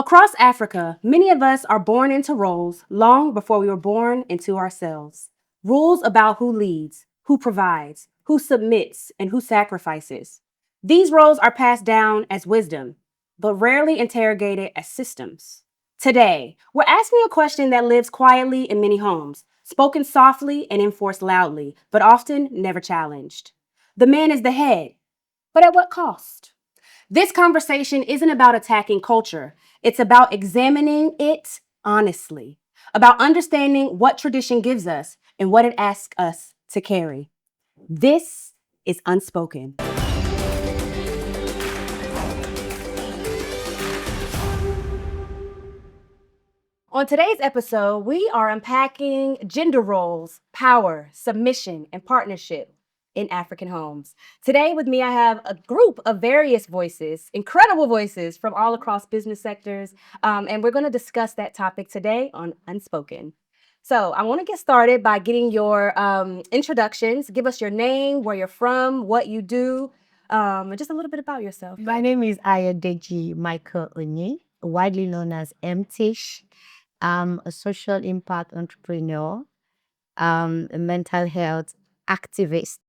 Across Africa, many of us are born into roles long before we were born into ourselves. Rules about who leads, who provides, who submits, and who sacrifices. These roles are passed down as wisdom, but rarely interrogated as systems. Today, we're asking a question that lives quietly in many homes, spoken softly and enforced loudly, but often never challenged. The man is the head, but at what cost? This conversation isn't about attacking culture. It's about examining it honestly, about understanding what tradition gives us and what it asks us to carry. This is Unspoken. On today's episode, we are unpacking gender roles, power, submission, and partnership in African homes. Today with me, I have a group of various voices, incredible voices from all across business sectors, and we're going to discuss that topic today on Unspoken. So I want to get started by getting your introductions. Give us your name, where you're from, what you do, and just a little bit about yourself. My name is Ayodeji Michael Onyi, widely known as MTish. I'm a social impact entrepreneur, a mental health activist,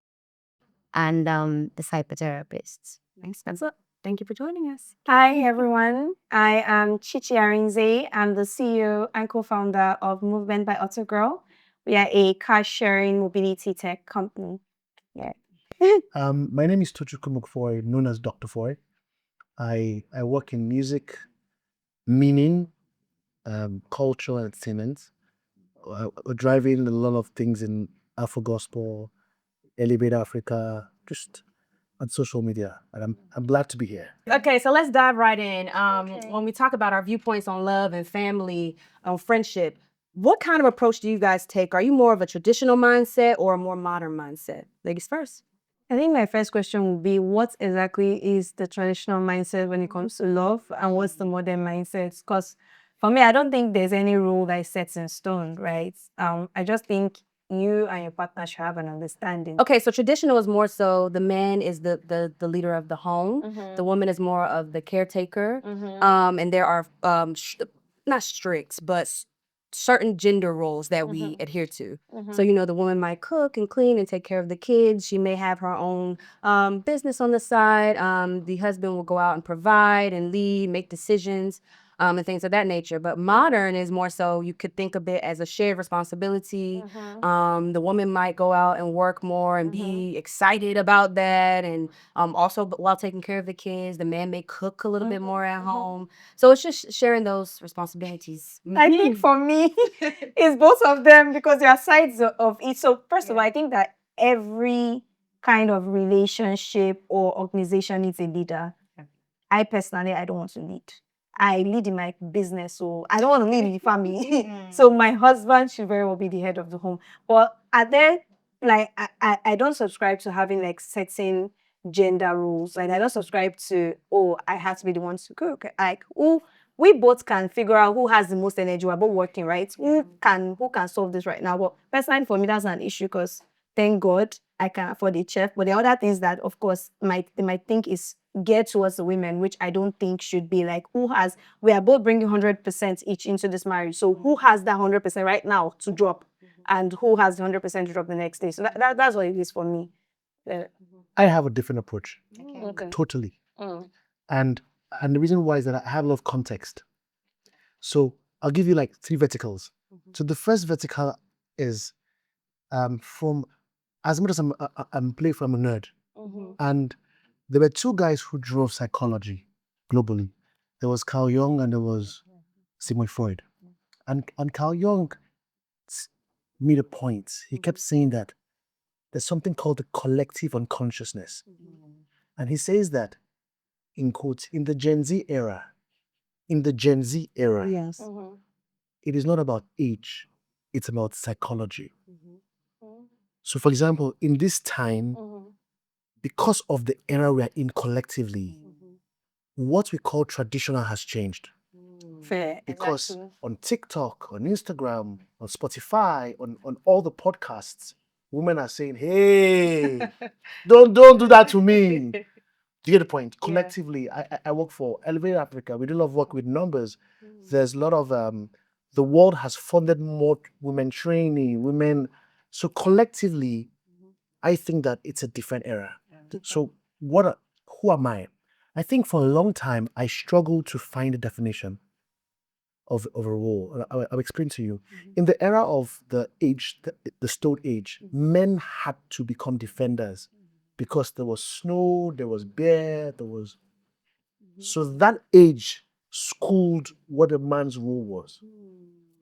and a psychotherapist. Thanks, Spencer. Thank you for joining us. Hi, everyone. I am Chichi Arinze. I'm the CEO and co-founder of Movement by Autogirl. We are a car-sharing mobility tech company. Yeah. My name is Tochukwu Mukfoy, known as Dr. Foy. I work in music, meaning, culture, and entertainment. We're driving a lot of things in Afro Gospel, Elevate Africa, just on social media. And I'm glad to be here. Okay, so let's dive right in. Okay. When we talk about our viewpoints on love and family, friendship, what kind of approach do you guys take? Are you more of a traditional mindset or a more modern mindset? Ladies first. I think my first question would be, what exactly is the traditional mindset when it comes to love, and what's the modern mindset? Because for me, I don't think there's any rule that is set in stone, right? I just think you and your partner should have an understanding. Okay, so traditional is more so the man is the leader of the home. Mhm. The woman is more of the caretaker. Mhm. And there are not strict, but certain gender roles that we adhere to. So, you know, the woman might cook and clean and take care of the kids. She may have her own business on the side. The husband will go out and provide and lead, make decisions, and things of that nature. But modern is more so you could think of it as a shared responsibility. The woman might go out and work more and be excited about that. And also, while taking care of the kids, the man may cook a little bit more at home. So it's just sharing those responsibilities. I think for me, it's both of them because there are sides of it. So first of all, I think that every kind of relationship or organization needs a leader. I personally, I don't want to lead. I lead in my business, so I don't want to lead in the family. So my husband should very well be the head of the home. But are there, like, I don't subscribe to having like certain gender rules. Like I don't subscribe to, oh, I have to be the one to cook. Like, we both can figure out who has the most energy. We're both working, right? Who can solve this right now? But personally, for me, that's not an issue because thank God I can afford a chef. But the other things that, of course, they might think is geared towards the women, which I don't think should be like we are both bringing 100% each into this marriage. So who has that 100% right now to drop, and who has the 100% to drop the next day? So that's what it is for me. I have a different approach, Okay. totally. And the reason why is that I have a lot of context. So I'll give you like 3 verticals. So the first vertical is from, as much as I'm a nerd, and there were 2 guys who drove psychology globally. There was Carl Jung and there was Sigmund Freud. And Carl Jung made a point. He kept saying that there's something called the collective unconsciousness. And he says that, in quotes, in the Gen Z era, Yes. it is not about age, it's about psychology. So, for example, in this time, because of the era we are in collectively, what we call traditional has changed. Fair. Because Exactly. on TikTok, on Instagram, on Spotify, on all the podcasts, women are saying, hey, don't do that to me. Do you get the point? Collectively, I work for Elevate Africa. We do a lot of work with numbers. There's a lot of the world has funded more women training, women. So collectively, I think that it's a different era. So who am I? I think for a long time I struggled to find a definition of a role. And I'll explain to you. In the era of the Stone Age, men had to become defenders because there was snow, there was bear, there was. So that age schooled what a man's role was.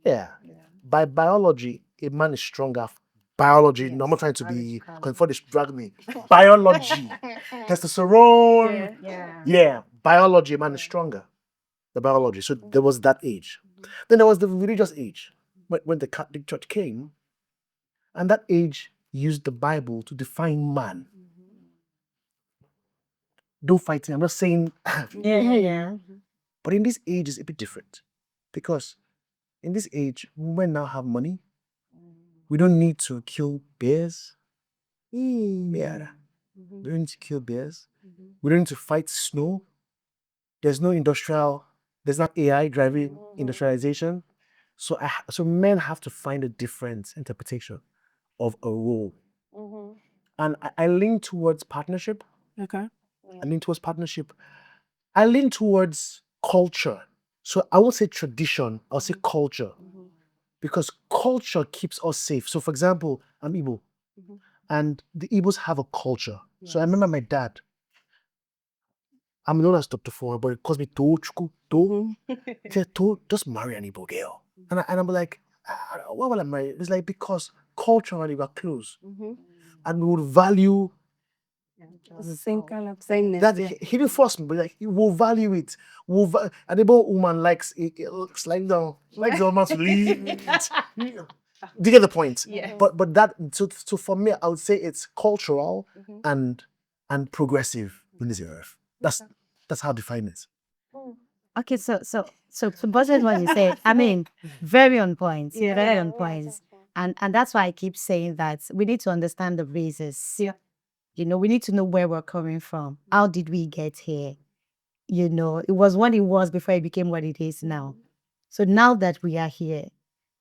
Yeah. By biology, a man is stronger. Biology, no, I'm not trying to be, because before they drag me. Biology, testosterone. Yeah, biology, a man is stronger. The biology. So there was that age. Then there was the religious age, when the Catholic Church came, and that age used the Bible to define man. Don't fight me. I'm not saying. But in this age, it's a bit different. Because in this age, women now have money. We don't need to kill bears. Yeah. We don't need to kill bears. We don't need to fight snow. There's no there's not AI driving industrialization. So men have to find a different interpretation of a role. And I lean towards partnership. Okay. I lean towards partnership. I lean towards culture. So I won't say tradition, I'll say culture. Because culture keeps us safe. So for example, I'm Igbo. And the Igbos have a culture. So I remember my dad. I'm known as Dr. Four, but it calls me Tochuku. To. He said, To, just marry an Igbo girl. And I'm like, why will I marry? It's like, because culturally we're close. And we would value The same kind of sameness. that. He didn't force me, but like, we'll value it. An Igbo woman likes it looks like the woman to leave. Do you get the point? Yeah. But that, so for me, I would say it's cultural and progressive in this earth. That's how I define it. Okay, so budget what you said, I mean, very on point. Very on point. And that's why I keep saying that we need to understand the reasons. Yeah. You know, we need to know where we're coming from. How did we get here? You know, it was what it was before it became what it is now. So now that we are here,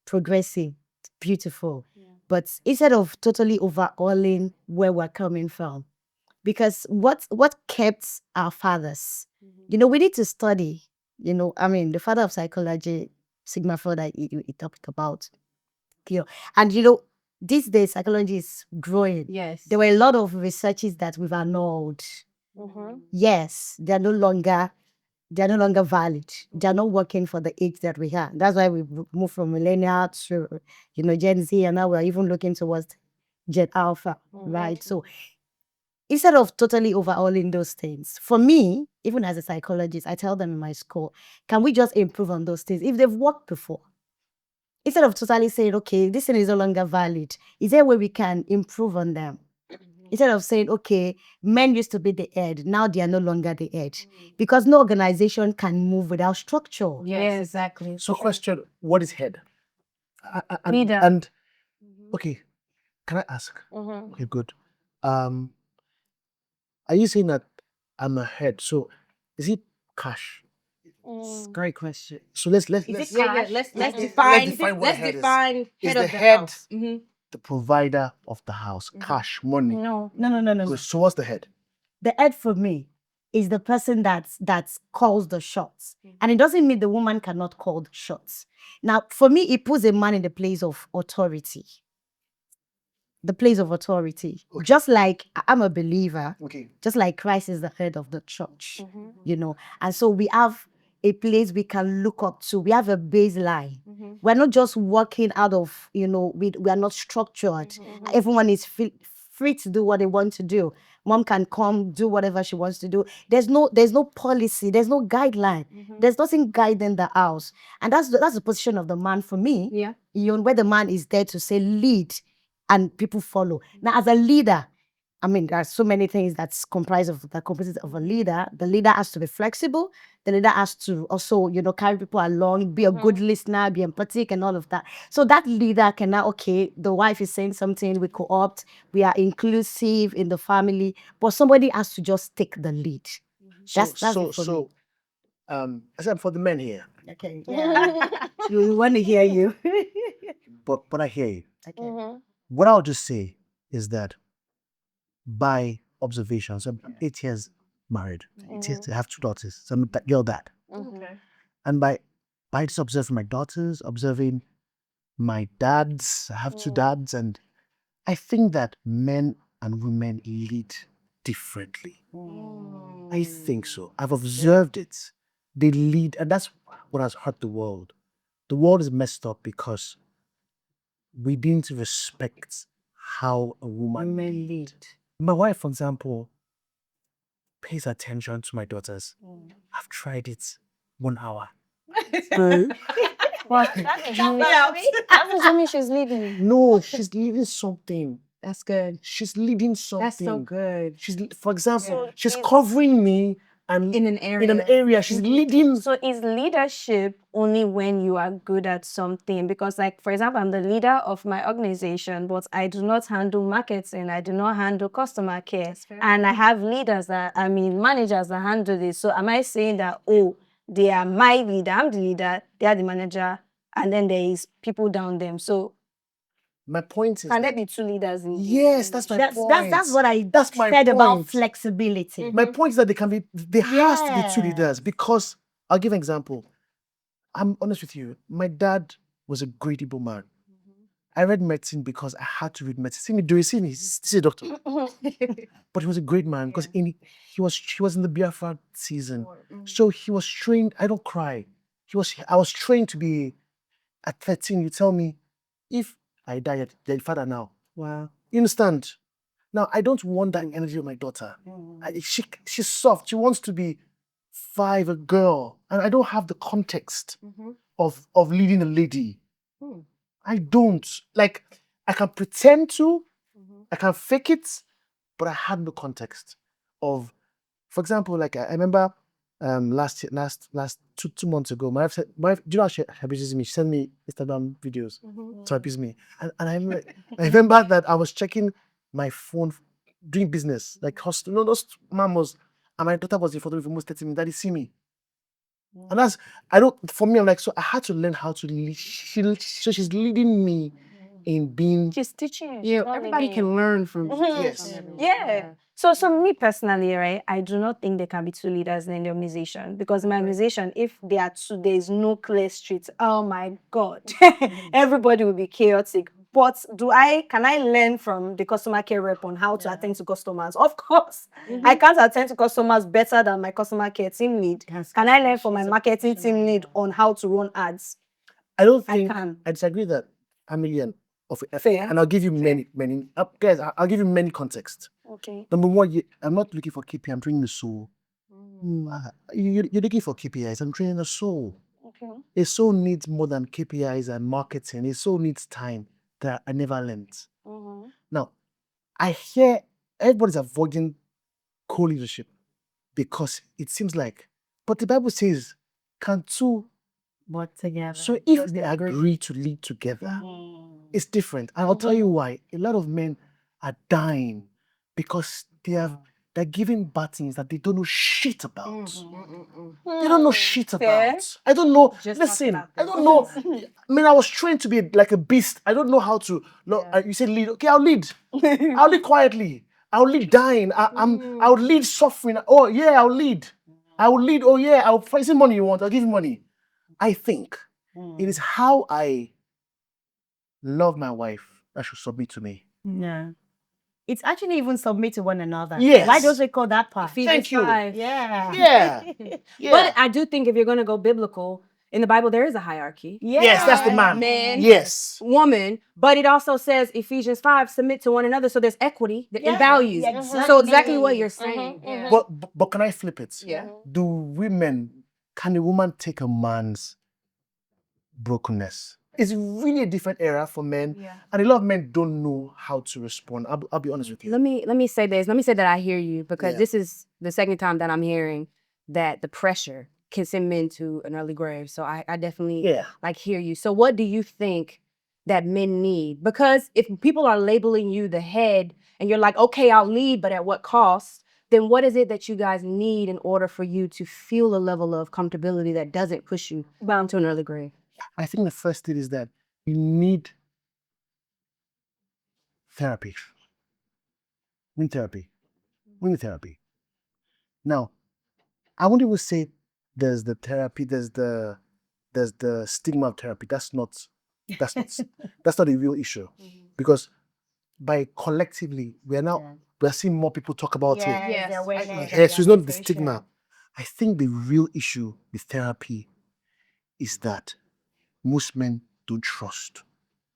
progressing, beautiful. But instead of totally overhauling where we're coming from, because what kept our fathers, you know, we need to study. You know, I mean, the father of psychology, Sigmund Freud, he talked about, you know, and you know, these days psychology is growing. Yes. There were a lot of researches that we've annulled. Yes, they're no longer valid. They're not working for the age that we have. That's why we moved from millennial to, you know, Gen Z, and now we're even looking towards Gen Alpha, right? So instead of totally overhauling those things, for me, even as a psychologist, I tell them in my school, can we just improve on those things if they've worked before? Instead of totally saying, okay, this thing is no longer valid, is there a way we can improve on them? Instead of saying, okay, men used to be the head, now they are no longer the head. Because no organization can move without structure. Yes, exactly. So question, what is head? Leader. And okay, can I ask? Okay, good. Are you saying that I'm a head? So is it cash? Great question. So let's Let's let's define define what a head is. head Is of the the head house. the provider of the house? Cash, money. No. Good. So what's the head? The head for me is the person that calls the shots. And it doesn't mean the woman cannot call the shots. Now, for me, it puts a man in the place of authority. The place of authority. Okay. Just like I'm a believer, Okay. just like Christ is the head of the church, you know. And so we have a place we can look up to. We have a baseline. We're not just working out of, you know, we are not structured. Everyone is free to do what they want to do. Mom can come do whatever she wants to do. There's no policy. There's no guideline. There's nothing guiding the house. And that's the position of the man for me. Yeah. You know, where the man is there to say lead and people follow. Now, as a leader, I mean, there are so many things that comprise of a leader. The leader has to be flexible. The leader has to also, carry people along, be a good listener, be empathic, and all of that. So that leader can now, okay, the wife is saying something, we co-opt, we are inclusive in the family, but somebody has to just take the lead. That's it for me. Except for the men here, Okay, yeah. We want to hear you. but I hear you. Okay. What I'll just say is that by observation, so I'm 8 years married, 8 years, I have 2 daughters, so I'm a girl dad. Okay. And by just observing my daughters, observing my dads, I have 2 dads, and I think that men and women lead differently. I think so. I've observed it. They lead, and that's what has hurt the world. The world is messed up because we didn't respect how a woman Women lead. My wife, for example, pays attention to my daughters. I've tried it 1 hour. That doesn't mean she's leading. No, she's leading something. That's good. She's leading something. That's so good. For example, So she's is- covering me and In an area. She's leading. So is leadership only when you are good at something? Because, like, for example, I'm the leader of my organization, but I do not handle marketing. I do not handle customer care. And I have leaders managers that handle this. So am I saying that, oh, they are my leader, I'm the leader, they are the manager, and then there is people down them. So My point is can there that- be 2 leaders in Yes, that's my That's point. that's what I That's my said about point. flexibility. My point is that there has to be 2 Yeah. leaders because I'll give an example. I'm honest with you. My dad was a great Igbo man. I read medicine because I had to read medicine. See me, he's a doctor. But he was a great man because he was in the Biafra season. So he was trained. I don't cry. I was trained to be at 13. You tell me, if I die, you're the father now. Wow. You understand? Now I don't want that energy of my daughter. She's soft. She wants to be 5, a girl, and I don't have the context of leading a lady. I don't. Like, I can pretend to, I can fake it, but I had no context of, for example, like I remember last 2 months ago, my wife, do you know how she abuses me? She sent me Instagram videos to abuse me. And I remember that I was checking my phone doing business, like those mamos, and my daughter was in front of me almost 30 minutes. Daddy, see me. And for me, I'm like, so I had to learn how to lead. So she's leading me in being. She's teaching you. Yeah, she's not everybody leading you. can learn from Yes. Yeah. So me personally, right, I do not think there can be 2 leaders in the organization because in my organization, if there are 2, there is no clear street. Oh my God, everybody will be chaotic. But can I learn from the customer care rep on how to attend to customers? Of course, I can't attend to customers better than my customer care team lead. Can I learn from my marketing team lead on how to run ads? I don't I think can. I disagree that I'm a million of Fair. and I'll give you many guys. I'll give you many contexts. Okay. Number 1, I'm not looking for KPI. I'm training the soul. You're looking for KPIs. I'm training the soul. Okay. A soul needs more than KPIs and marketing. A soul needs time that I never learned. Now, I hear everybody's avoiding co-leadership because it seems like, but the Bible says, can 2 Work together. So if they agree to lead together, it's different. And I'll tell you why. A lot of men are dying because they're giving buttons that they don't know shit about. They don't know shit Fair. about. I don't know. Just Listen, talk I about don't know. I mean, I was trained to be like a beast. I don't know how to. You say lead. Okay, I'll lead. I'll lead quietly. I'll lead dying. I'll lead suffering. Oh yeah, I'll lead. I will lead. Oh yeah, I'll find some money you want. I'll give you money. I think it is how I love my wife that should submit to me. Yeah. It's actually even submit to one another. Yes. Why don't we call that part? Thank you. Yeah. Yeah. Yeah. But I do think if you're going to go biblical, in the Bible, there is a hierarchy. Yes, that's the man. Man. Yes. Woman, but it also says Ephesians 5, submit to one another. So there's equity in values. exactly. So exactly what you're saying. But can I flip it? Yeah. Can a woman take a man's brokenness? it's really a different era for men, and a lot of men don't know how to respond. I'll be honest with you. Let me say this. Let me say that I hear you, because Yeah. this is the second time that I'm hearing that the pressure can send men to an early grave. So I definitely hear you. So what do you think that men need? Because if people are labeling you the head and you're like, okay, I'll lead, but at what cost? Then what is it that you guys need in order for you to feel a level of comfortability that doesn't push you to an early grave? I think the first thing is that you need therapy. We need therapy. We need therapy. Now, I won't even say there's the therapy, there's the stigma of therapy. That's not a real issue. Because by collectively, we're seeing more people talk about it. Yes, so it's not the stigma. I think the real issue with therapy is that most men don't trust.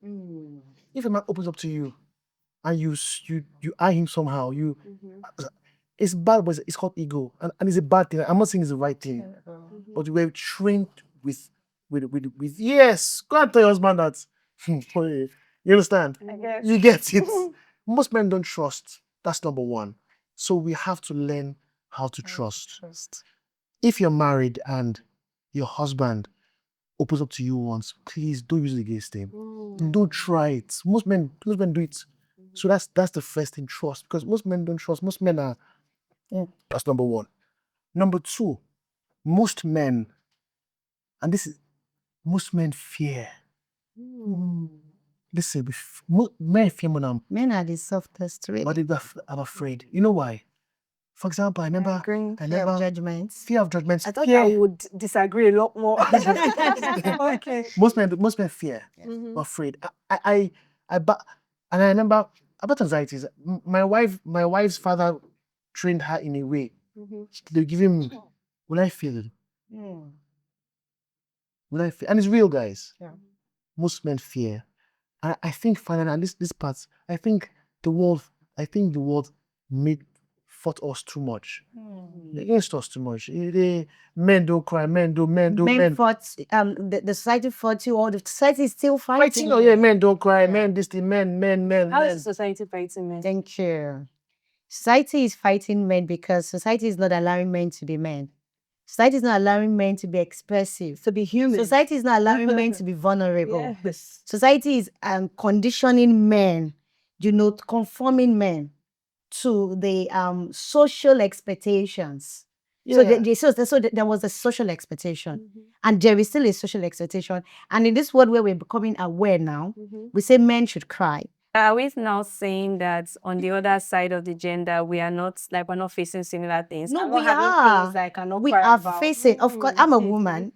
If a man opens up to you and you eye him somehow, it's bad, but it's called ego, and it's a bad thing. I'm not saying it's the right thing, but we're trained with yes. Go and tell your husband that. You understand? I guess. You get it. Most men don't trust. That's number one. So we have to learn how to trust. If you're married and your husband opens up to you once, please don't use it against him. Don't try it. Most men do it. So that's the first thing, trust. Because most men don't trust. Most men are. That's number one. Number two, most men, and this is, most men fear. Listen, men fear money, Men are the softest, really. but I'm afraid. You know why? For example, I remember Fear of judgments. fear of judgments. I thought I would disagree a lot more. Okay. Most men fear, afraid. And I remember about anxieties. My wife's father trained her in a way. They give him, will I feel it? Will I feel? And it's real, guys. Yeah. Most men fear. And I think finally, and this part, I think the world fought us too much. Against us too much. Men don't cry, men fought, the society fought you, or the society is still fighting. Oh yeah, men don't cry, men this thing, men. How is society fighting men? Thank you. Society is fighting men because society is not allowing men to be men. Society is not allowing men to be expressive, To be human. Society is not allowing men to be vulnerable. Yes. Society is conditioning men, conforming men to the social expectations. So, there was a social expectation, and there is still a social expectation. And in this world where we're becoming aware now, we say men should cry. Are we now saying that on the other side of the gender, we're not facing similar things? No, I'm we not having are. things I cannot We cry are about. facing, of course, I'm a woman,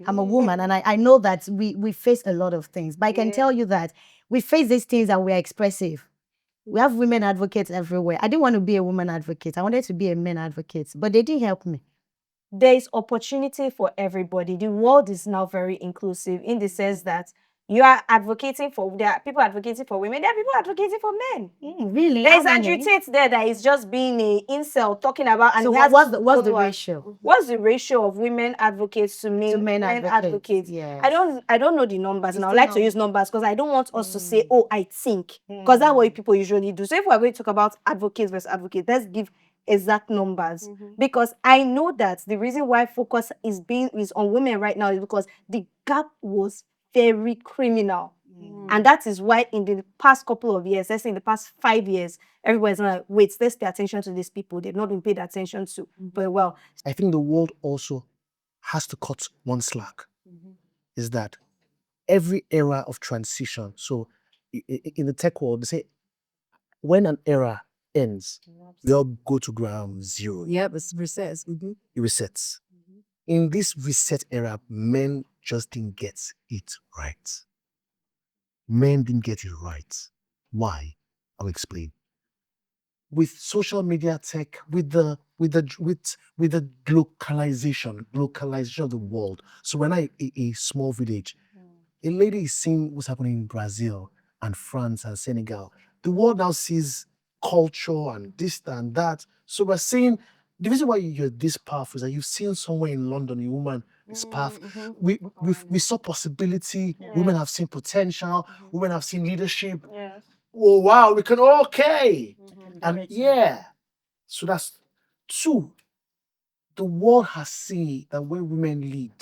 and I know that we face a lot of things. But I can tell you that we face these things and we're expressive. We have women advocates everywhere. I didn't want to be a woman advocate. I wanted to be a men advocate, but they didn't help me. There is opportunity for everybody. The world is now very inclusive in the sense that you are advocating for, there are people advocating for women, there are people advocating for men. Really? There is Andrew Tate there that is just being a incel talking about, and So he has what's the ratio? What's the ratio of women advocates to men advocates? Yes. I don't know the numbers, and I would like to use numbers because I don't want us to say, oh, I think, because that's what people usually do. So if we're going to talk about advocates versus advocates, let's give exact numbers, because I know that the reason why focus is on women right now is because the gap was very criminal. And that is why in the past couple of years, let's say in the past 5 years, everybody's like, wait, let's pay attention to these people. They've not been paid attention to very well. I think the world also has to cut one slack. Is that every era of transition, so in the tech world, they say when an era ends, we all go to ground zero. Yep, it resets. It resets. In this reset era, men just didn't get it right. Men didn't get it right. Why? I'll explain. With social media tech, with the globalization of the world. So when a small village, a lady is seeing what's happening in Brazil and France and Senegal. The world now sees culture and this and that. So we're seeing the reason why you're this powerful is that you've seen somewhere in London a woman this path. We saw possibility. Women have seen potential. Women have seen leadership. Yes. Oh wow, we can okay. And yeah, so that's two. The world has seen that when women lead,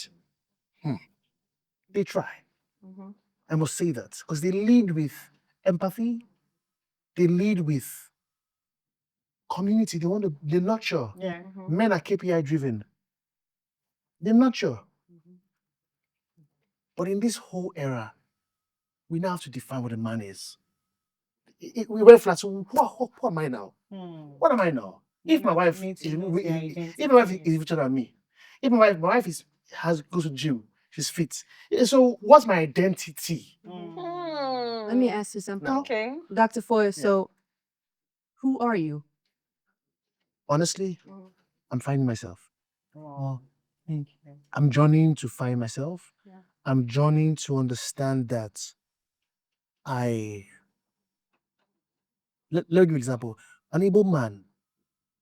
they try. I must say that because they lead with empathy. They lead with community. They nurture. Men are KPI driven. They nurture. But in this whole era, we now have to define what a man is. We went flat. So who am I now? What am I now? If my wife is if my wife is richer than me, if my wife goes to gym, she's fit. So what's my identity? Let me ask you something. Okay. Dr. Foy, so who are you? Honestly, I'm finding myself. I'm journeying to find myself. I'm journeying to understand that let me give you an example. An Igbo man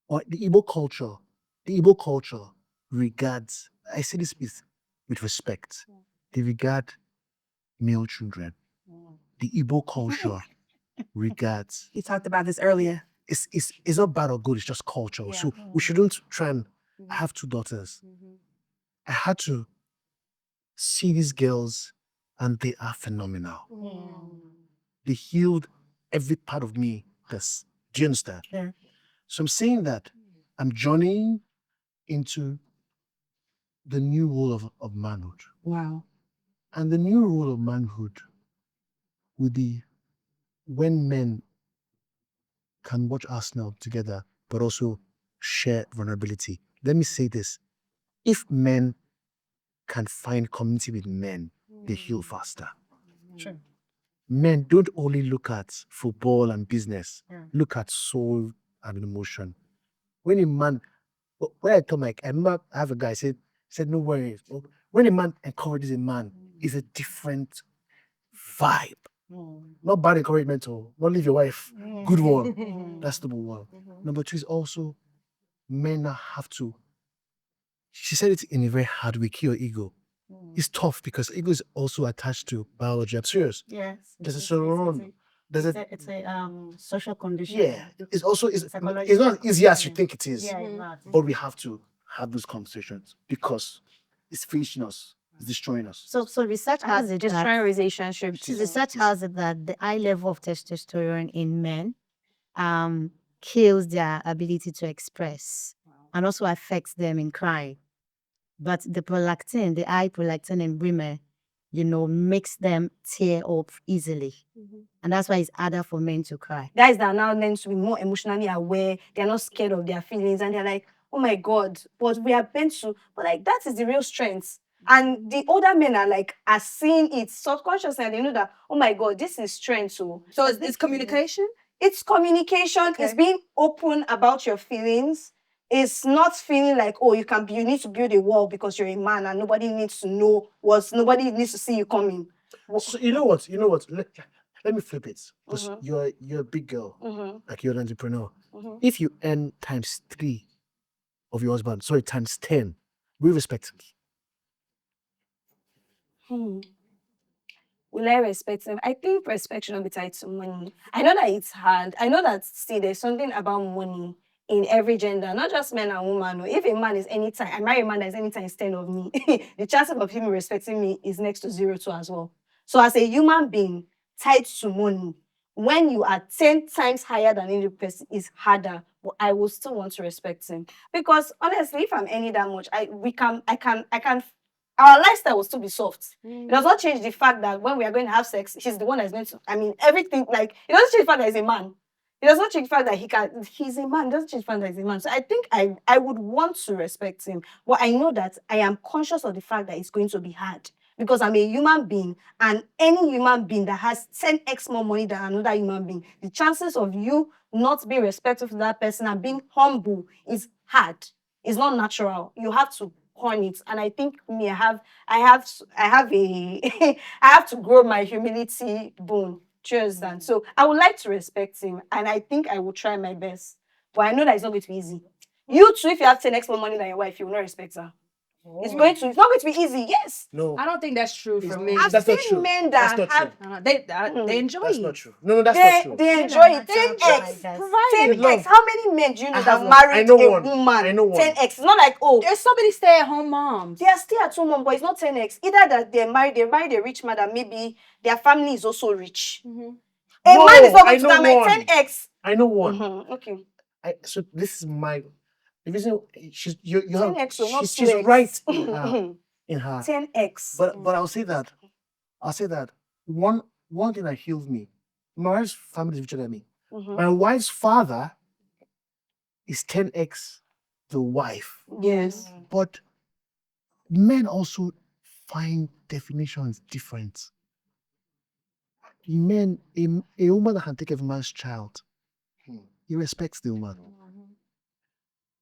or the Igbo culture regards, I say this with respect, they regard male children. The Igbo culture regards, You talked about this earlier. it's not bad or good, it's just culture. So we shouldn't try and have two daughters. I had to see these girls and they are phenomenal. They healed every part of me. This. Do you understand? Yeah. So I'm saying that I'm journeying into the new role of manhood. Wow. And the new role of manhood will be when men can watch Arsenal together, but also share vulnerability. Let me say this. If men can find community with men, they heal faster. True. Men don't only look at football and business, look at soul and emotion. When a man, when I told Mike, I remember I have a guy said, no worries. When a man encourages a man, it's a different vibe. Not bad encouragement, or not leave your wife. Good one. That's number one. Number two is also men now have to. She said it in a very hard way, kill your ego. It's tough because ego is also attached to biology. I'm serious. Yes. There's a surround. There's a It's a social condition. yeah. It's also it's Psychological not as easy as you condition. think it is. Yeah, it's not. But we have to have those conversations because it's finishing us, it's destroying us. So research has it Just that trying relationships. research has it that the high level of testosterone in men kills their ability to express and also affects them in crying. But the prolactin, the high prolactin in women, makes them tear up easily. And that's why it's harder for men to cry. Guys that are now learn to be more emotionally aware, they're not scared of their feelings, and they're like, oh my God, but we are meant to, but like that is the real strength. And the older men are seeing it subconsciously, and they know that, oh my God, this is strength. So it's communication? it's communication, it's being open about your feelings. It's not feeling like, oh, you need to build a wall because you're a man and nobody needs to know nobody needs to see you coming. So you know what? Let me flip it. Because you're a big girl, like you're an entrepreneur. If you earn times 3 of your husband, sorry, times 10, we respect him. Will I respect them? I think respect should not be tied to money. I know that it's hard. I know that see there's something about money in every gender, not just men and women. If a man is anytime, I marry a man that is anytime instead of me, the chances of him respecting me is next to 0 too as well. So as a human being tied to money, when you are 10 times higher than any person, is harder. But I will still want to respect him. Because honestly, if I'm earning that much, I can our lifestyle will still be soft. It does not change the fact that when we are going to have sex, he's the one that's going to, everything, it doesn't change the fact that he's a man. It does not change the fact that he's a man. It doesn't change the fact that he's a man. So I think I would want to respect him. But I know that I am conscious of the fact that it's going to be hard. Because I'm a human being, and any human being that has 10x more money than another human being, the chances of you not being respectful to that person and being humble is hard. It's not natural. You have to on it. And I think me, I have a I have to grow my humility bone. Do you understand? So I would like to respect him, and I think I will try my best. But I know that it's not going to be easy. You too, if you have 10x more money than your wife, you will not respect her. It's not going to be easy. Yes. No, I don't think that's true for me. I've that's not seen true. men That's that not have true. They enjoy That's it. not true. No, that's not true. they enjoy it. They 10x. Provided. 10x. How many men do you know I that have one. I married know a one. woman? I know one. 10x. It's not like, oh, There's so many stay-at-home moms. they are still at home, but it's not 10x. Either that they married a rich man that maybe their family is also rich. A man is not going to marry 10x. I know one. Okay. So this is my. The reason you 10x, so not she's 2x. right in her 10x. But I'll say that one thing that healed me. My wife's family is richer than me. My wife's father is 10x the wife. Yes. But men also find definitions different. Men, a woman that can take a man's child, he respects the woman.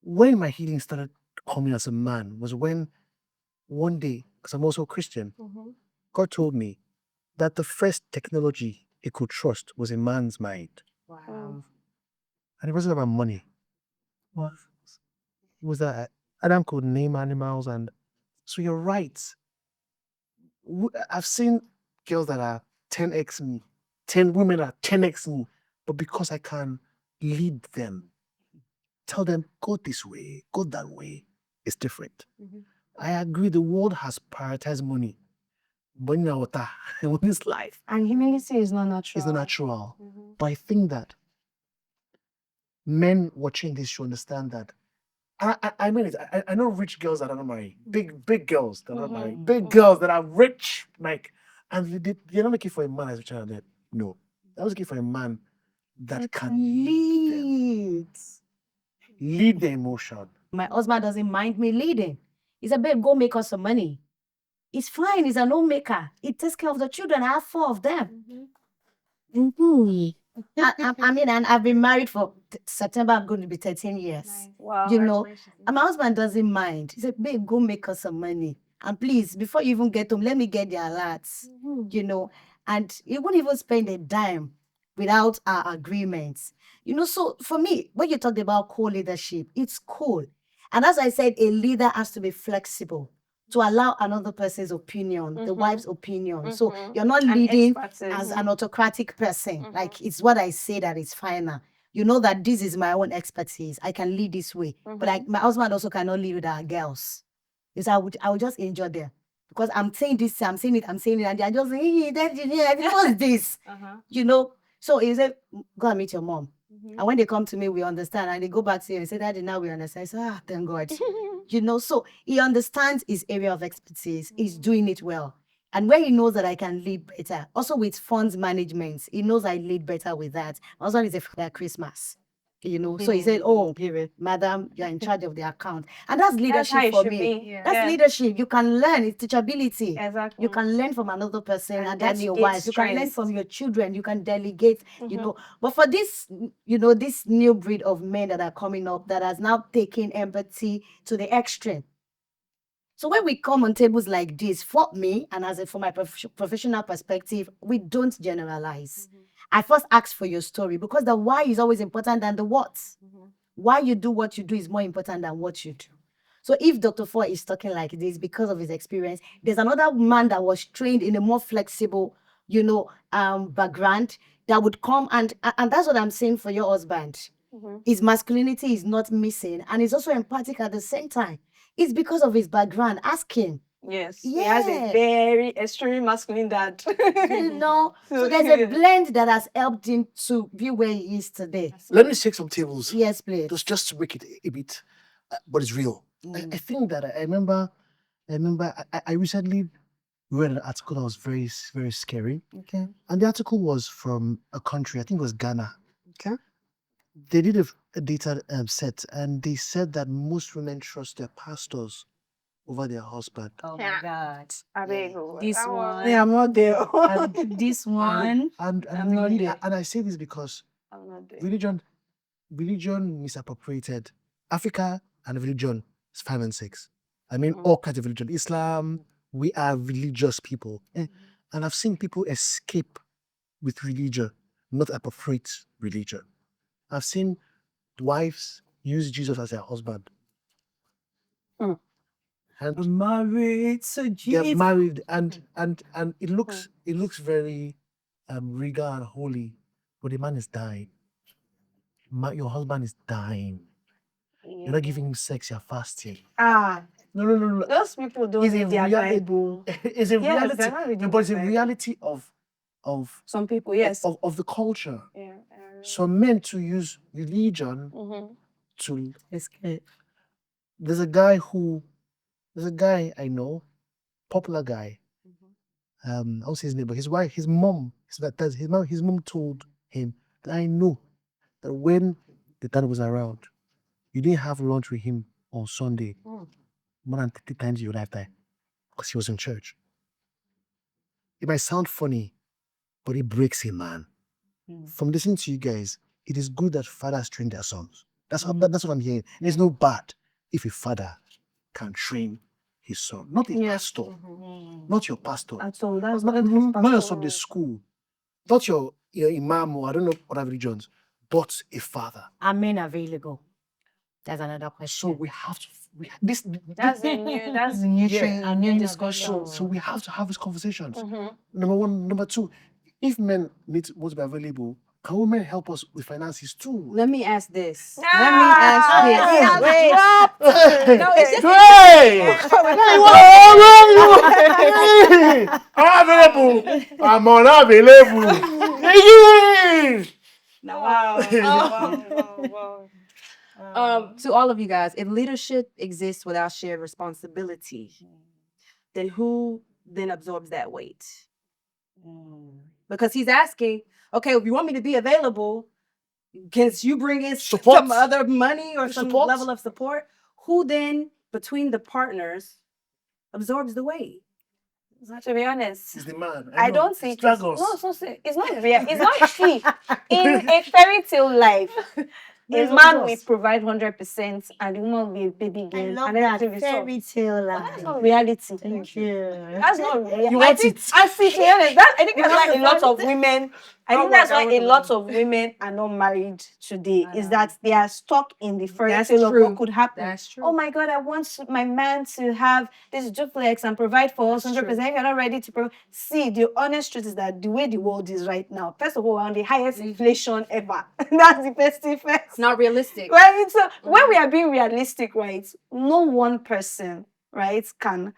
When my healing started coming as a man was when one day, because I'm also Christian, God told me that the first technology he could trust was a man's mind. Wow. And it wasn't about money. It was that Adam could name animals, and so you're right. I've seen girls that are 10x me, 10 women are 10x me, but because I can lead them, tell them, go this way, go that way, it's different. I agree the world has prioritized money. But in this life, And humility is not natural. it's not natural. But I think that men watching this should understand that. I mean it. I know rich girls that are not married. Big girls that are not married. Big girls that are rich, and they're not looking for a man as richer than them. No. They're looking for a man that can lead the emotion. My husband doesn't mind me leading. He said, babe, go make us some money. It's fine. He's an homemaker. He takes care of the children. I have 4 of them. I mean, and I've been married for September, I'm going to be 13 years. Wow. You know, and my husband doesn't mind. He said, babe, go make us some money. And please, before you even get home, let me get the alerts. You know, and he won't even spend a dime without our agreements. You know, so for me, when you talked about co-leadership, it's cool. And as I said, a leader has to be flexible to allow another person's opinion, the wife's opinion. So you're not leading as an autocratic person. Like, it's what I say that is final. You know that this is my own expertise. I can lead this way. But my husband also cannot lead with our girls. Because I would just enjoy them. Because I'm saying this, I'm saying it, and they're just saying, what's this? You know? So he said, go and meet your mom. And when they come to me, we understand. And they go back to you and say, Daddy, now we understand. I say, thank God. You know, so he understands his area of expertise. He's doing it well. And where he knows that I can lead better, also with funds management, he knows I lead better with that. My husband is a Christmas. You know, so he said, oh, madam, you're in charge of the account. And that's leadership for me. That's leadership. You can learn. It's teachability. Exactly. You can learn from another person and then your delegate wife. You can learn strengths. from your children. You can delegate, you know. But for this, you know, this new breed of men that are coming up that has now taken empathy to the extreme. So when we come on tables like this, for me, and from my professional perspective, we don't generalize. I first ask for your story because the why is always important than the what. Why you do what you do is more important than what you do. So if Dr. Four is talking like this because of his experience, there's another man that was trained in a more flexible, you know, background that would come and that's what I'm saying for your husband. His masculinity is not missing and he's also empathic at the same time. It's because of his background. Ask him. Yes. He has a very extremely masculine dad. You know, so there's a blend that has helped him to be where he is today. Let me shake some tables. Yes, please. Just to make it a bit, but it's real. I think that I remember I recently read an article that was very, very scary. Okay. And the article was from a country, I think it was Ghana. Okay. They did a data set, and they said that most women trust their pastors over their husband. Oh my God. This one. Yeah, I'm not there. This one. And I'm not there. and I say this because I'm not there. religion misappropriated. Africa and religion is 5 and 6. I mean, all kinds of religion. Islam, we are religious people. And I've seen people escape with religion, not appropriate religion. I've seen wives use Jesus as their husband. and Married to get married, and it looks very regal and holy, but the man is dying. Your husband is dying. You're not giving him sex, you're fasting. No. Those people don't It's a need their Bible. it's a Yes, reality. they're not reading But it's the a Bible. reality of Some people, yes. of the culture. Yeah. Some men to use religion to. Escape. There's a guy I know, popular guy. I'll say his name, but his mom told him that I know that when the dad was around, you didn't have lunch with him on Sunday more than 30 times in your lifetime because he was in church. It might sound funny, but it breaks a man. From listening to you guys, it is good that fathers train their sons. That's what I'm hearing. There's no bad if a father can train his son, not a pastor, not your pastor, So that's not your Sunday school, not your imam or I don't know other religions, but a father. Are men available? That's another question. So we have to. That's the new discussion. So we have to have these conversations. Number one, number two, if men want to be available, can women help us with finances too? Let me ask this. No, it's just I'm available. I'm unavailable. Wow. To all of you guys, if leadership exists without shared responsibility, then who then absorbs that weight? Because he's asking, okay, if you want me to be available, can you bring in Support. some other money or some Support. level of support? Who then, between the partners, absorbs the weight? To be honest, It's the man. I know. don't think it's Struggles. it's not real. It's not see. In a fairy tale life, a man will provide 100% and the woman will be a baby I girl. love And that everything will solve. fairy tale. That's not reality. Thank you. That's not reality. You want it? I see, to be honest, I think that's why a lot of women. I think that's why a lot of women are not married today. Is that they are stuck in the fairy That's tale of true. what could happen. That's true. Oh my God, I want my man to have this duplex and provide for us 100%. If you're not ready to provide, see, the honest truth is that the way the world is right now, first of all, we're on the highest inflation ever. That's the first thing first. It's not realistic. Right? So when we are being realistic, right, no one person, right, can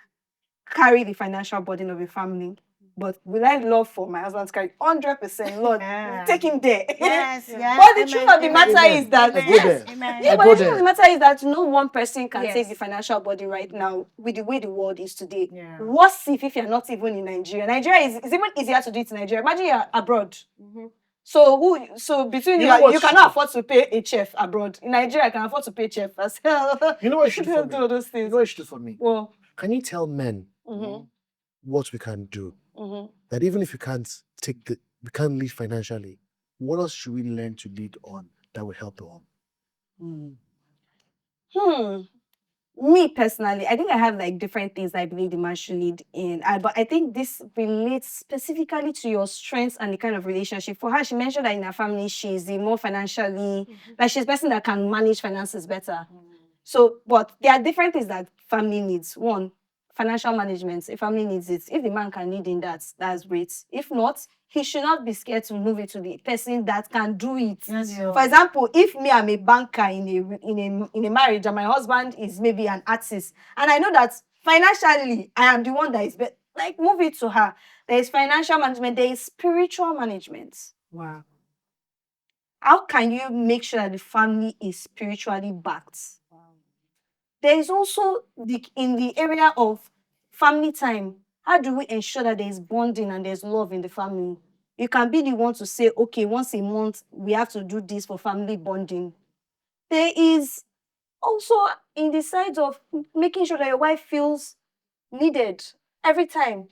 carry the financial burden of a family. But will I love for my husband to carry 100%? Lord, take him there. Yes. But the truth of the matter is that I go there. yeah, but the truth of the matter is that no one person can Yes. take the financial burden right now with the way the world is today. Yeah. What if you're not even in Nigeria? Nigeria is even easier to do it in Nigeria. Imagine you're abroad. So between You know you what's cannot afford to pay a chef abroad. In Nigeria, I can afford to pay a chef as well. You know what you should do for me? Do all those You things. know what you should do for me? Well, Can you tell men what we can do? That even if we can't lead financially, what else should we learn to lead on that will help the home? Me personally, I think I have like different things I believe the man should lead in. But I think this relates specifically to your strengths and the kind of relationship. For her, she mentioned that in her family, she's the more financially, like she's the person that can manage finances better. So, but there are different things that family needs. One, financial management. If family needs it, if the man can lead in that, that's great. If not, he should not be scared to move it to the person that can do it. For example, if me, I'm a banker in a marriage and my husband is maybe an artist, and I know that financially I am the one that is better, like move it to her. There is financial management, there is spiritual management. Wow. How can you make sure that the family is spiritually backed? There is also in the area of family time. How do we ensure that there is bonding and there's love in the family? You can be the one to say, okay, once a month, we have to do this for family bonding. There is also in the side of making sure that your wife feels needed every time.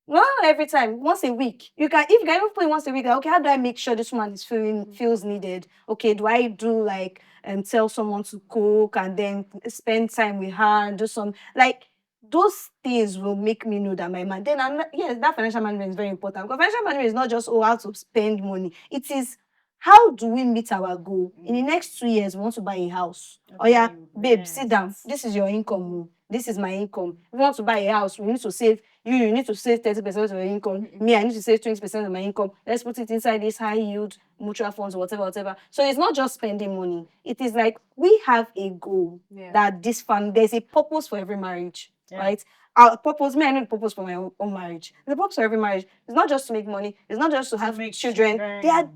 Not every time, once a week. If you can even put it once a week, like, okay, how do I make sure this woman is feels needed? Okay, do I do like tell someone to cook and then spend time with her and do some like those things will make me know that my man. Then yes, that financial management is very important. Because financial management is not just how to spend money. It is how do we meet our goal? In the next 2 years, we want to buy a house. Oh yeah, babe, sit down. This is your income. this is my income. If you want to buy a house, we need to save. You need to save 30% of your income. Me, I need to save 20% of my income. Let's put it inside this high yield mutual funds, whatever. So it's not just spending money. It is like we have a goal that this fund, there's a purpose for every marriage, right? Our purpose, me, I know the purpose for my own marriage. The purpose for every marriage is not just to make money, it's not just to have children. There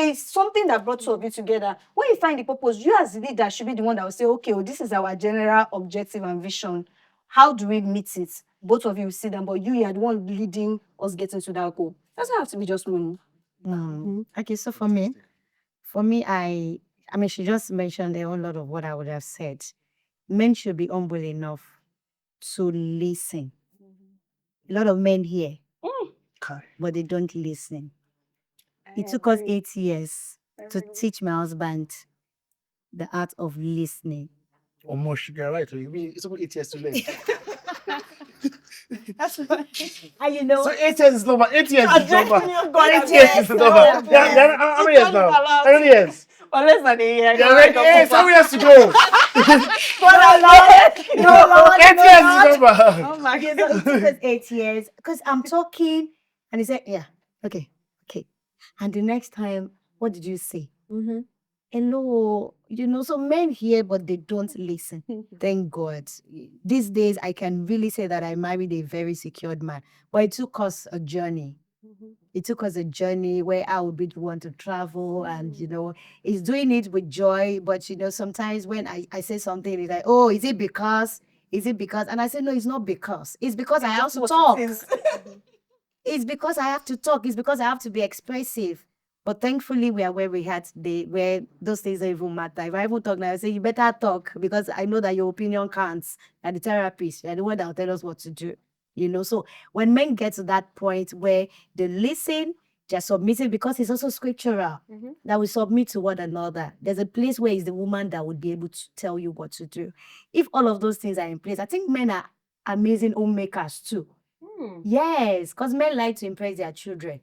is something that brought two of you together. When you find the purpose, you as the leader should be the one that will say, okay, well, this is our general objective and vision. How do we meet it? Both of you will sit down, but you are the one leading us getting to that goal. Doesn't have to be just money. Okay, so for me, I mean, she just mentioned a whole lot of what I would have said. Men should be humble enough to listen. A lot of men here, but they don't listen. It took us 8 years to teach my husband the art of listening. Almost, you're right. It's only 8 years too late. That's right. And you know, So 8 years is number. 8 years is number. 8 8 years is the number. Yeah, how many years now? How many years? Or less than a year. Yeah, right. Hey, how many years to go? no, 8 years is the number. Oh my God, so it took us 8 years because I'm talking and he said, yeah, okay. And the next time, what did you say? Hello, so men hear, but they don't listen. Thank God. These days, I can really say that I married a very secured man, but it took us a journey. It took us a journey where I would be the one to travel and, he's doing it with joy. But, sometimes when I say something, he's like, oh, is it because? And I say, no, it's not because. It's because I have to talk. It's because I have to talk. It's because I have to be expressive. But thankfully, we are where we had today, where those things don't even matter. If I even talk now, I say, you better talk because I know that your opinion counts. And the therapist, you're the one that will tell us what to do. So when men get to that point where they listen, they're submissive because it's also scriptural that we submit to one another. There's a place where it's the woman that would be able to tell you what to do. If all of those things are in place, I think men are amazing homemakers too. Yes, because men like to impress their children.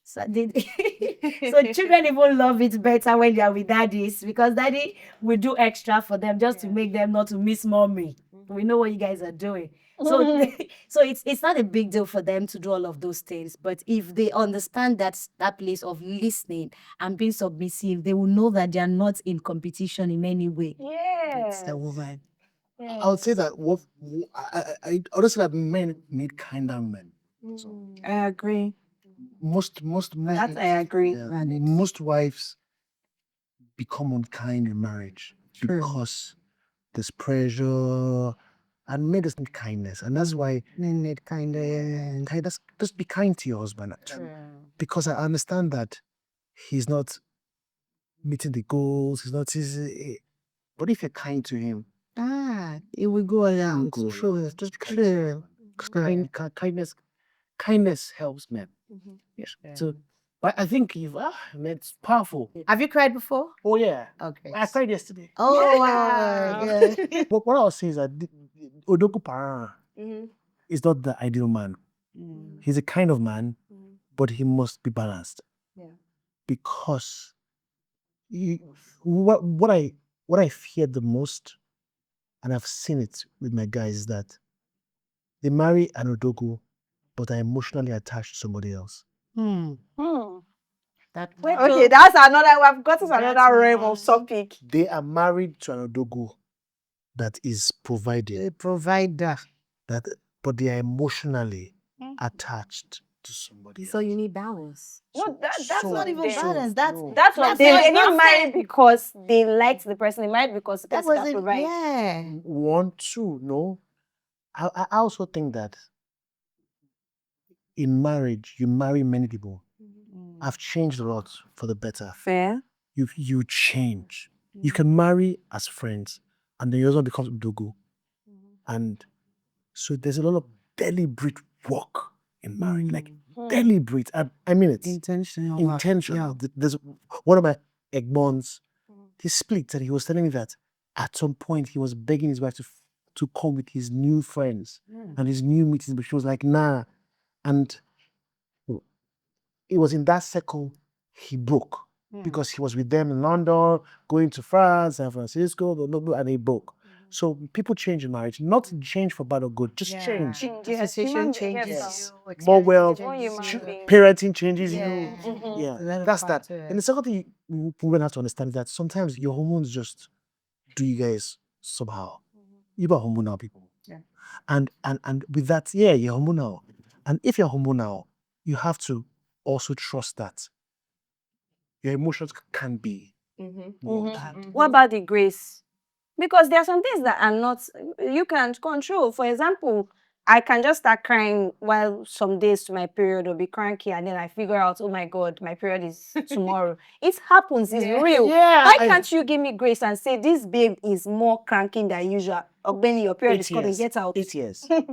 So, so children even love it better when they are with daddies because daddy will do extra for them just to make them not to miss mommy. We know what you guys are doing. So, so it's not a big deal for them to do all of those things. But if they understand that place of listening and being submissive, they will know that they are not in competition in any way. Yes. It's a woman. I would say that I honestly that men need kinder men. I agree. Most That I agree. most wives become unkind in marriage because there's pressure and men just need kindness, and that's why Men need kindness. just be kind to your husband. Because I understand that he's not meeting the goals. But if you're kind to him, It will go around. just be kindness helps men. Yes. So, but I think it's powerful. Have you cried before? Oh yeah. Okay. I cried yesterday. Oh, yeah. But what I'll say is that Odoku Para is not the ideal man. He's a kind of man, but he must be balanced. Because what I fear the most, and I've seen it with my guys, is that they marry an Odogu, but are emotionally attached to somebody else. Okay, that's another. I've got another realm of topic. They are married to an Odogu that is providing. A provider. But they are emotionally attached to somebody else. So you need balance. No, that's So- not even so- balance. no. That's what they didn't marry because they liked the person. They married because the That person was can it. provide. Yeah. 1, 2, no. I also think that in marriage, you marry many people. I've changed a lot for the better. Fair. You change. You can marry as friends, and then your husband becomes Udogu. And so there's a lot of deliberate work in marriage, like deliberate. I mean it. Intentional. Intentional. There's one of my egbons, he split, and he was telling me that at some point he was begging his wife to come with his new friends and his new meetings, but she was like, nah. And it was in that second he broke because he was with them in London, going to France, San Francisco, blah, blah, blah, and he broke. So people change in marriage, not change for bad or good, just change. Yes, Situation human being- changes yes. you, More well, All human changes you. beings. parenting changes Yeah. you. Mhm. Yeah, A lot of that's that. factors. And the second thing women have to understand is that sometimes your hormones just do you guys somehow. You are hormonal people. Yeah. And with that, yeah, you're hormonal. And if you're hormonal, you have to also trust that your emotions can be worked. What about the grace? Because there are some things that are not, you can't control. For example, I can just start crying while some days to my period will be cranky, and then I figure out, oh my God, my period is tomorrow. It happens, it's real. Yeah, Why can't you give me grace and say this babe is more cranky than usual? Or when your period is 8 coming, years. get out. 8 years. Wow.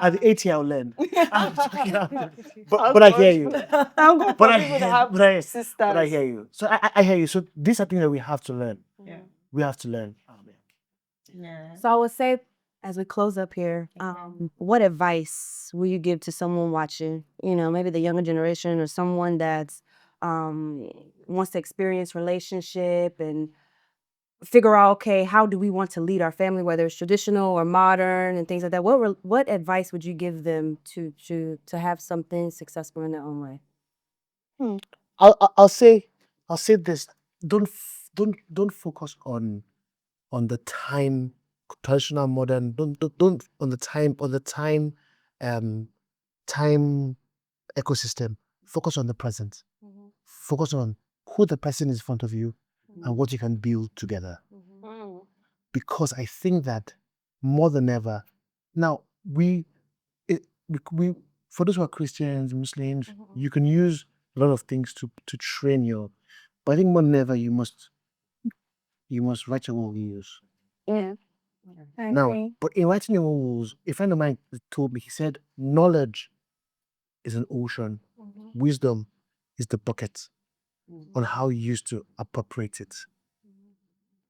At the 8 year, I'll learn. but I hear you. I'm good for But I people hear, that have but I, sisters. but I hear you. So I hear you. So these are things that we have to learn. Yeah. We have to learn. Yeah. So I would say, as we close up here, what advice will you give to someone watching? You know, maybe the younger generation or someone that's wants to experience relationship and figure out, okay, how do we want to lead our family, whether it's traditional or modern and things like that. What advice would you give them to have something successful in their own way? I'll say this. Don't focus on the time, traditional, modern. Don't on the time time ecosystem. Focus on the present. Focus on who the person is in front of you and what you can build together. Because I think that more than ever, now we for those who are Christians, Muslims, you can use a lot of things to train your. But I think more than ever, you must write your own rules. Yeah. Now, but in writing your own rules, a friend of mine told me, he said, knowledge is an ocean, wisdom is the bucket on how you used to appropriate it.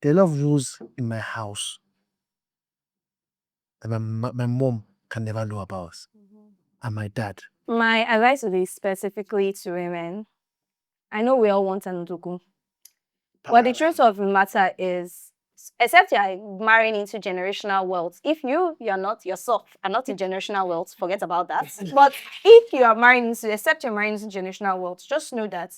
There are a lot of rules in my house that my mom can never know about, and my dad. My advice would be specifically to women. I know we all want an Ndugu. But the truth of the matter is, except you're marrying into generational wealth, if you're not yourself are not in generational wealth, forget about that. But if you are marrying into, except you're marrying into generational wealth, just know that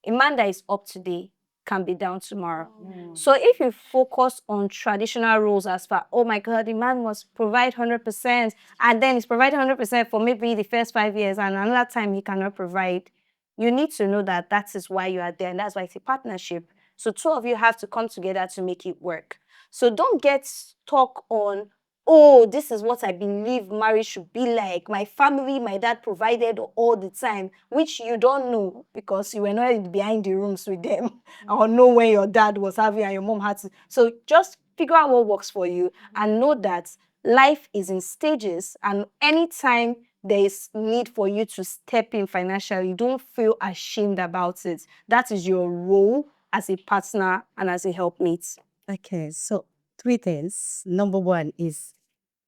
a man that is up today can be down tomorrow. So if you focus on traditional rules as far, oh my God, the man must provide 100%, and then he's providing 100% for maybe the first 5 years, and another time he cannot provide, you need to know that that is why you are there, and that's why it's a partnership. So two of you have to come together to make it work. So don't get stuck on, oh, this is what I believe marriage should be like. My family, my dad provided all the time, which you don't know because you were not behind the rooms with them or know when your dad was having and your mom had to. So just figure out what works for you and know that life is in stages, and anytime there is need for you to step in financially, don't feel ashamed about it. That is your role as a partner and as a helpmate. Okay, so 3 things. Number 1 is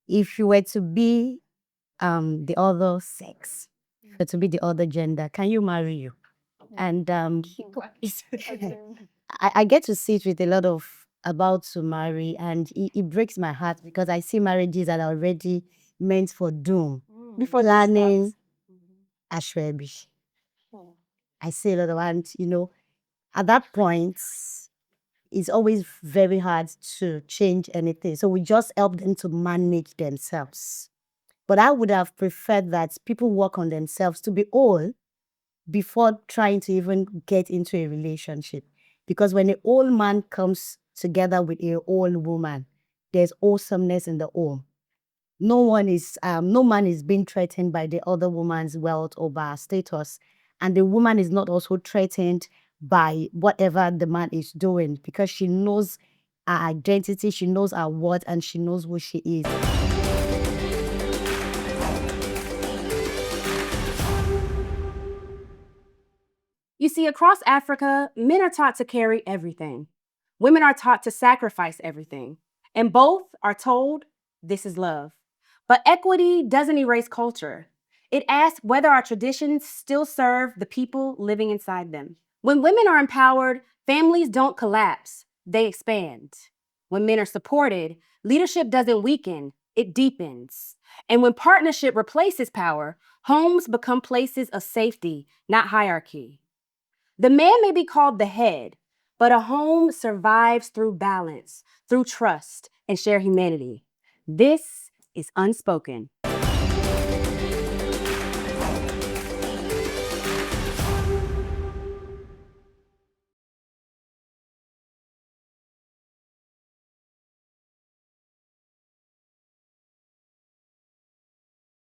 if you were to be the other sex, if you were to be the other gender, can you marry you? And I get to sit with a lot of about to marry, and it breaks my heart because I see marriages that are already meant for doom. Before Planning ashwebi. I see a lot of, and at that point, it's always very hard to change anything. So we just help them to manage themselves. But I would have preferred that people work on themselves to be whole before trying to even get into a relationship. Because when an old man comes together with a old woman, there's awesomeness in the home. No man is being threatened by the other woman's wealth or by her status. And the woman is not also threatened by whatever the man is doing because she knows her identity, she knows her worth, and she knows who she is. You see, across Africa, men are taught to carry everything. Women are taught to sacrifice everything. And both are told this is love. But equity doesn't erase culture. It asks whether our traditions still serve the people living inside them. When women are empowered, families don't collapse, they expand. When men are supported, leadership doesn't weaken, it deepens. And when partnership replaces power, homes become places of safety, not hierarchy. The man may be called the head, but a home survives through balance, through trust, and shared humanity. This is Unspoken.